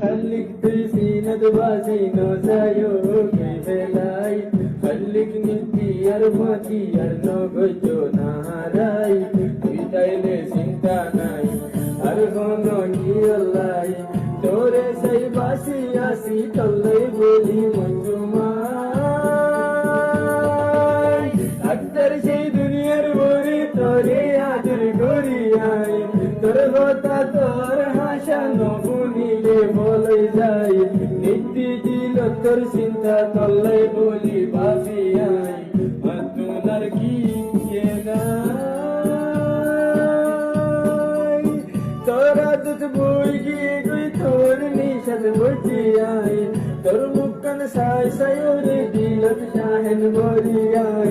خليك سيند بازينو زايو كيفلاي خليك نتي أرمتي أرنو بجو نهاراي ويتايلي سنتاناي أرغونو كيولاي توري ساي باسي آسي تولي بولي منجوماي أكتر شي دنيار بوري توري آدر غورياي তোর কথা তোর হাসা নবুনিলে বলে যাই নিত্যি দিল তোর চিন্তা তল্লাই বলি বাসি আই তোমার কি তোরা দুধ বই গিয়ে গই তোর নিষাদ বসি আই তোর মুখ কান সাই সাই ওরে দিলত শাহেন বলি আই